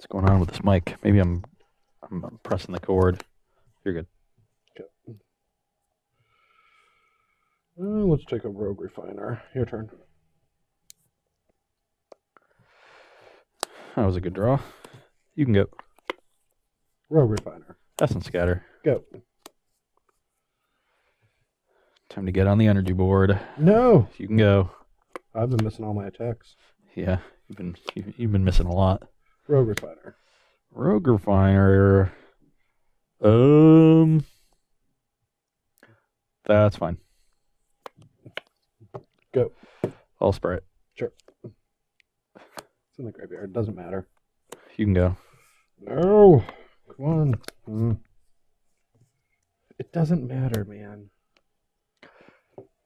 going on with this mic. Maybe I'm pressing the cord. You're good. Okay. Let's take a Rogue Refiner. Your turn. That was a good draw. You can go. Rogue Refiner. Essence Scatter. Go. Time to get on the energy board. No. You can go. I've been missing all my attacks. Yeah, you've been missing a lot. Rogue Refiner. Rogue Refiner. That's fine. Go. I'll spray it. Sure. It's in the graveyard. Doesn't matter. You can go. No. Come on. It doesn't matter, man.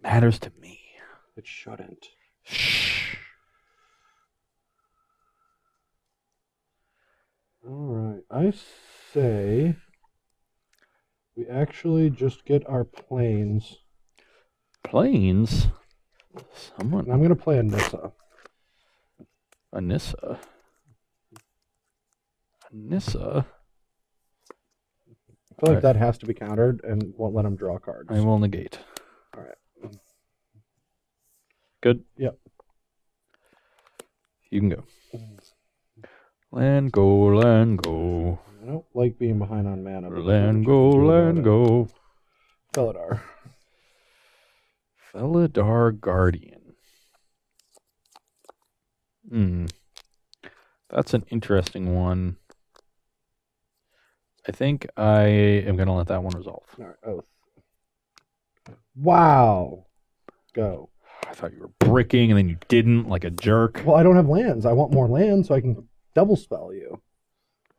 Matters to me. It shouldn't. Shh. All right. I say we actually just get our planes. Planes? Someone. And I'm going to play a Nissa. Anissa. Anissa. I feel like that has to be countered and won't let him draw cards. I will negate. All right. Good? Yep. You can go. Land go, land go. I don't like being behind on mana. Land go, land go. Felidar. Felidar Guardian. That's an interesting one. I think I am going to let that one resolve. All right, Oath. Wow. Go. I thought you were bricking and then you didn't, like a jerk. Well, I don't have lands. I want more lands so I can double spell you.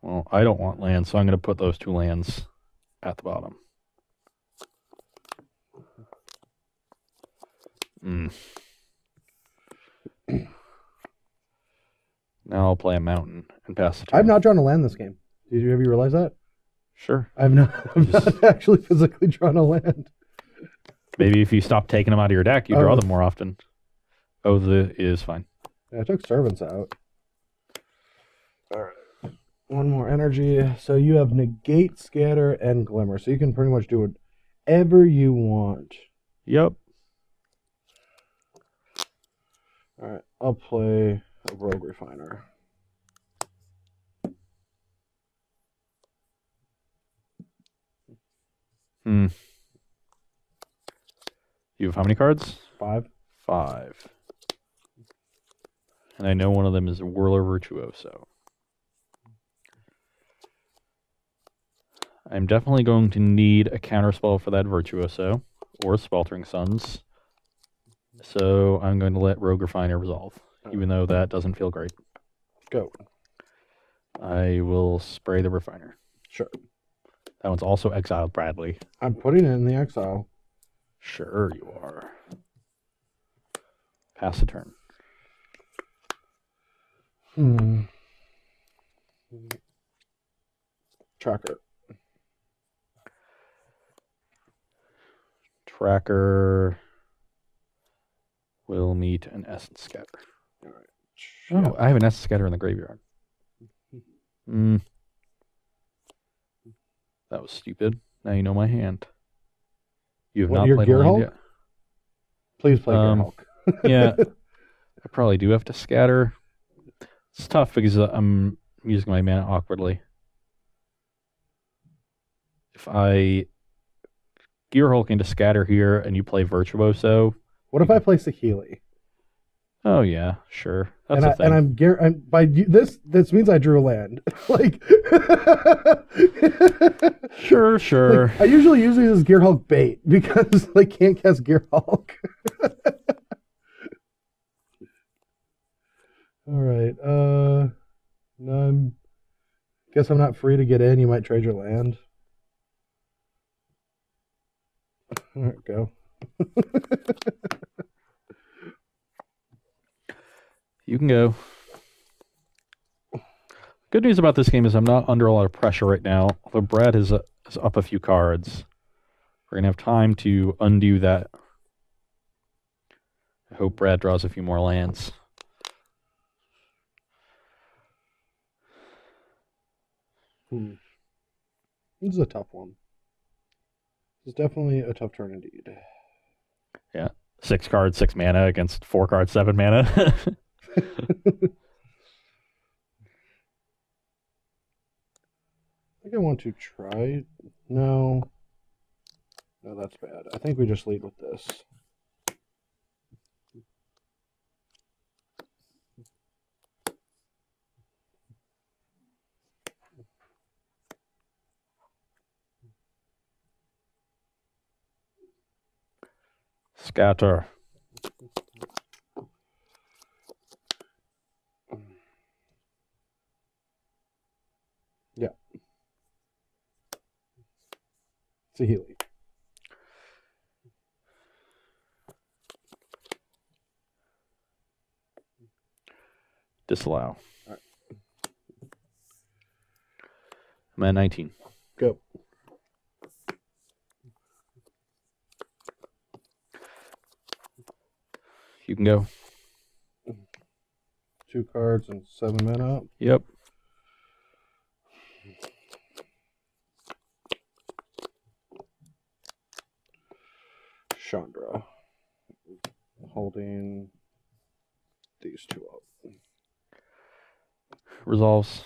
Well, I don't want lands, so I'm going to put those 2 lands at the bottom. Now I'll play a mountain and pass the turn. I've not drawn a land this game. Have you realized that? Sure. I'm not actually physically drawn a land. Maybe if you stop taking them out of your deck, you draw them more often. Oath is fine. Yeah, I took Servants out. All right. One more energy. So you have Negate, Scatter, and Glimmer. So you can pretty much do whatever you want. Yep. All right. I'll play a Rogue Refiner. You have how many cards? 5. 5. And I know one of them is Whirler Virtuoso. I'm definitely going to need a counterspell for that Virtuoso, or Sweltering Suns. So I'm going to let Rogue Refiner resolve, even though that doesn't feel great. Go. I will spray the Refiner. Sure. That one's also exiled, Bradley. I'm putting it in the exile. Sure you are. Pass the turn. Tracker. Tracker will meet an Essence Scatter. All right. Oh, I have an Essence Scatter in the graveyard. That was stupid. Now you know my hand. You have not your played Gear a land Hulk? yet. Please play Gear Hulk. Yeah, I probably do have to scatter. It's tough because I'm using my mana awkwardly. If I Gear Hulk into scatter here and you play Virtuoso. What if I play Saheeli? Oh yeah, sure. That's and a thing. I'm by this means I drew a land. Like Sure. Like, I usually use these as Gear Hulk bait because they can't cast Gear Hulk. All right. No, guess I'm not free to get in. You might trade your land. All right, go. You can go. Good news about this game is I'm not under a lot of pressure right now. Although Brad is up a few cards. We're going to have time to undo that. I hope Brad draws a few more lands. This is a tough one. This is definitely a tough turn indeed. Yeah. 6 cards, 6 mana against 4 cards, 7 mana. I think I want to try. No, that's bad. I think we just lead with this. Scatter. Yeah. Saheeli. Disallow. All right. I'm at 19. Go. You can go. 2 cards and 7 mana up. Yep. Chandra. Holding these 2 up. Resolves.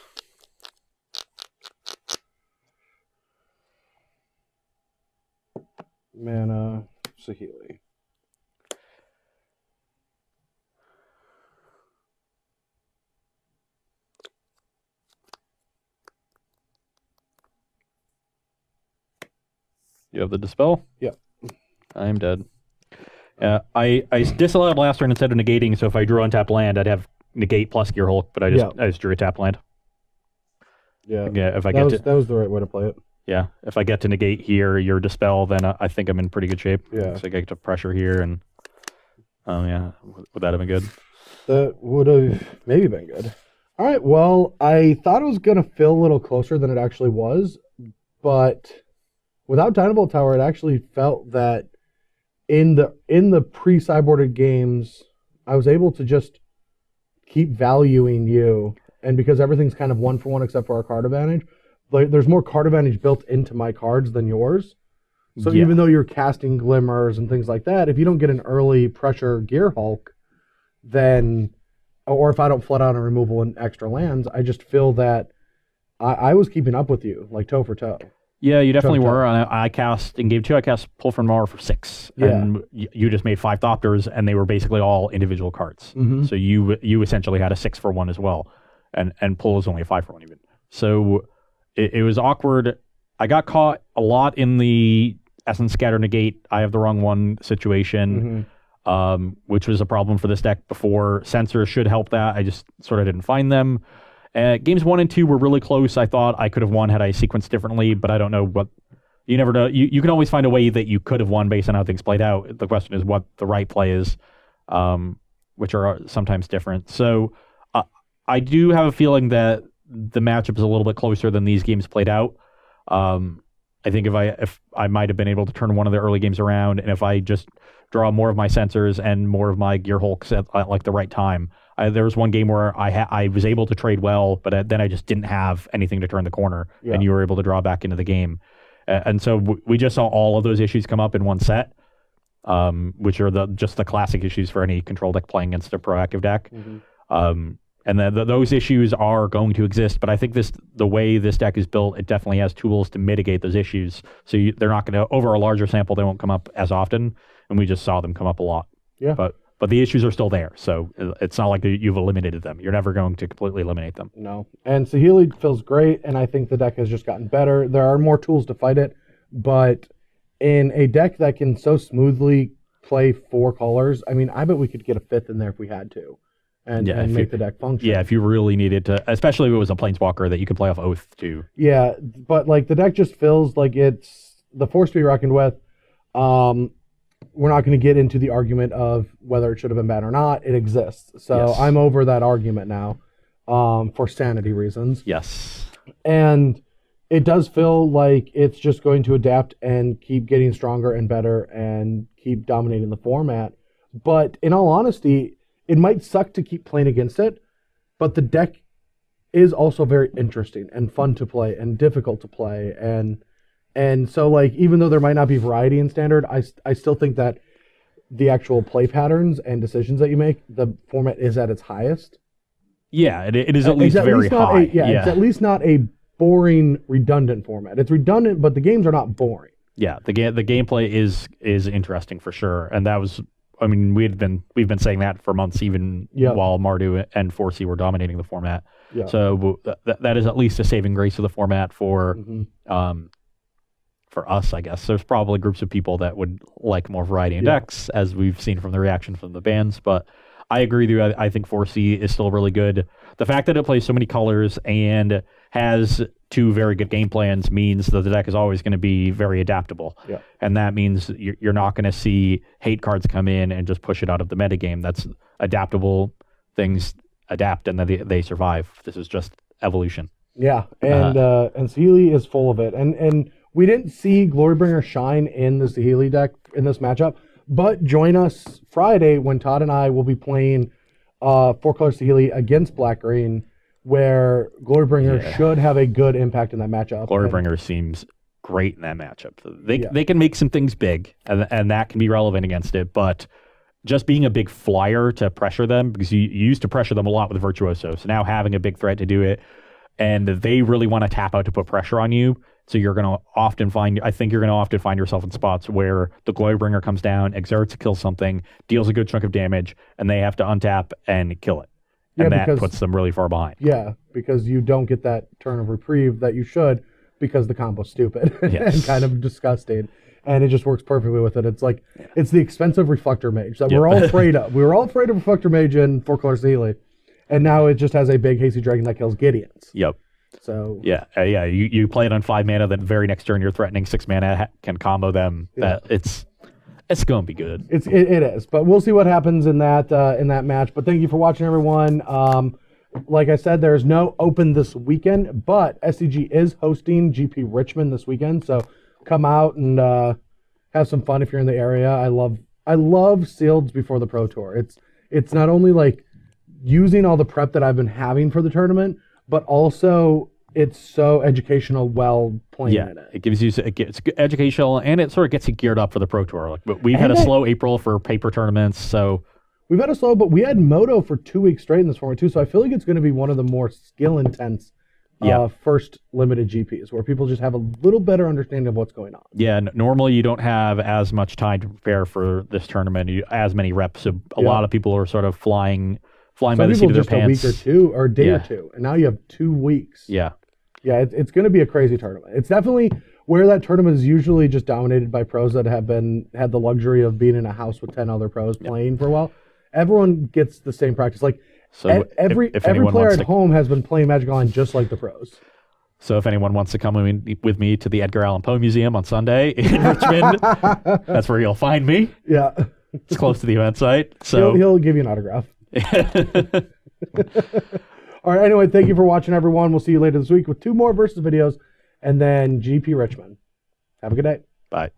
Mana. Saheeli. You have the Dispel? Yep. I'm dead. I disallowed last turn instead of negating, so if I drew untapped land, I'd have negate plus Gear Hulk, but I just drew a tap land. Yeah. Yeah. If that was the right way to play it. Yeah. If I get to negate here, your Dispel, then I think I'm in pretty good shape. Yeah. So I get to pressure here, and yeah, would that have been good? That would have maybe been good. All right. Well, I thought it was gonna feel a little closer than it actually was, but without Dynavolt Tower, it actually felt that in the pre-sideboarded games, I was able to just keep valuing you, and because everything's kind of 1-for-1 except for our card advantage, like there's more card advantage built into my cards than yours. So even though you're casting glimmers and things like that, if you don't get an early pressure Gear Hulk, then, or if I don't flood out and removal and extra lands, I just feel that I was keeping up with you, like toe for toe. Yeah, you definitely Chunk were. I cast in game 2. I cast Pull from Tomorrow for 6, and you just made 5 Thopters, and they were basically all individual cards. So you essentially had a 6 for 1 as well, and Pull is only a 5 for 1 even. So it was awkward. I got caught a lot in the Essence Scatter Negate, I have the wrong one situation, which was a problem for this deck before. Sensors should help that. I just sort of didn't find them. Games 1 and 2 were really close. I thought I could have won had I sequenced differently, but I don't know what. You never know. You can always find a way that you could have won based on how things played out. The question is what the right play is, which are sometimes different. So I do have a feeling that the matchup is a little bit closer than these games played out. I think if I might have been able to turn one of the early games around, and if I just draw more of my sensors and more of my Gear Hulks at like the right time. There was one game where I was able to trade well, but then I just didn't have anything to turn the corner, and you were able to draw back into the game. And so we just saw all of those issues come up in one set, which are just the classic issues for any control deck playing against a proactive deck. And those issues are going to exist, but I think the way this deck is built, it definitely has tools to mitigate those issues. So they're not going to, over a larger sample, they won't come up as often, and we just saw them come up a lot. Yeah. But the issues are still there, so it's not like you've eliminated them. You're never going to completely eliminate them. No. And Saheeli feels great, and I think the deck has just gotten better. There are more tools to fight it, but in a deck that can so smoothly play 4 colors, I mean, I bet we could get a 5th in there if we had to, and make the deck function. Yeah, if you really needed to, especially if it was a Planeswalker that you could play off Oath too. Yeah, but like the deck just feels like it's the force to be reckoned with. We're not going to get into the argument of whether it should have been bad or not. It exists. So yes. I'm over that argument now for sanity reasons. Yes. And it does feel like it's just going to adapt and keep getting stronger and better and keep dominating the format. But in all honesty, it might suck to keep playing against it, but the deck is also very interesting and fun to play and difficult to play. And so, like, even though there might not be variety in Standard, I still think that the actual play patterns and decisions that you make, the format is at its highest. Yeah, it is at least very high. It's at least not a boring, redundant format. It's redundant, but the games are not boring. Yeah, the gameplay is interesting for sure. And that was, I mean, we've been saying that for months, even while Mardu and 4C were dominating the format. Yeah. So that is at least a saving grace of the format for us, I guess. There's probably groups of people that would like more variety in decks, as we've seen from the reaction from the bans, but I agree with you. I think 4C is still really good. The fact that it plays so many colors and has 2 very good game plans means that the deck is always going to be very adaptable. Yeah. And that means you're not going to see hate cards come in and just push it out of the metagame. That's adaptable. Things adapt and then they survive. This is just evolution. Yeah, and Saheeli is full of it. And we didn't see Glorybringer shine in the Saheeli deck in this matchup, but join us Friday when Todd and I will be playing 4-color Saheeli against Black-Green, where Glorybringer should have a good impact in that matchup. Glorybringer seems great in that matchup. They can make some things big, and that can be relevant against it, but just being a big flyer to pressure them, because you used to pressure them a lot with Virtuoso, so now having a big threat to do it, and they really want to tap out to put pressure on you. So you're going to often find yourself in spots where the Glorybringer comes down, exerts, kills something, deals a good chunk of damage, and they have to untap and kill it. And that puts them really far behind. Yeah, because you don't get that turn of reprieve that you should, because the combo's stupid and kind of disgusting. And it just works perfectly with it. It's like, it's the expensive Reflector Mage that we're all afraid of. We were all afraid of Reflector Mage in 4-color Saheeli. And now it just has a big hasty dragon that kills Gideons. Yep. So you play it on 5 mana, then very next turn you're threatening 6 mana, can combo them. Yeah. It's going to be good. It is, but we'll see what happens in that match. But thank you for watching, everyone. Like I said, there's no Open this weekend, but SCG is hosting GP Richmond this weekend, so come out and have some fun if you're in the area. I love sealeds before the Pro Tour. It's not only like using all the prep that I've been having for the tournament, but also it's so educational while playing in it. It's educational, and it sort of gets you geared up for the Pro Tour. Like, we've had a slow April for paper tournaments, so we've had a slow, but we had Moto for 2 weeks straight in this format too. So I feel like it's going to be one of the more skill intense first limited GPs, where people just have a little better understanding of what's going on. Yeah, normally you don't have as much time to prepare for this tournament, as many reps. So a lot of people are sort of flying by the seat of their pants. A week or two, or a day or two, and now you have 2 weeks. Yeah. Yeah, it's going to be a crazy tournament. It's definitely where that tournament is usually just dominated by pros that have had the luxury of being in a house with 10 other pros playing for a while. Everyone gets the same practice. Like, so every player at home has been playing Magic Online just like the pros. So if anyone wants to come with me to the Edgar Allan Poe Museum on Sunday in Richmond, that's where you'll find me. Yeah. It's close to the event site. So he'll give you an autograph. All right, anyway, thank you for watching, everyone. We'll see you later this week with 2 more Versus videos and then GP Richmond. Have a good day. Bye.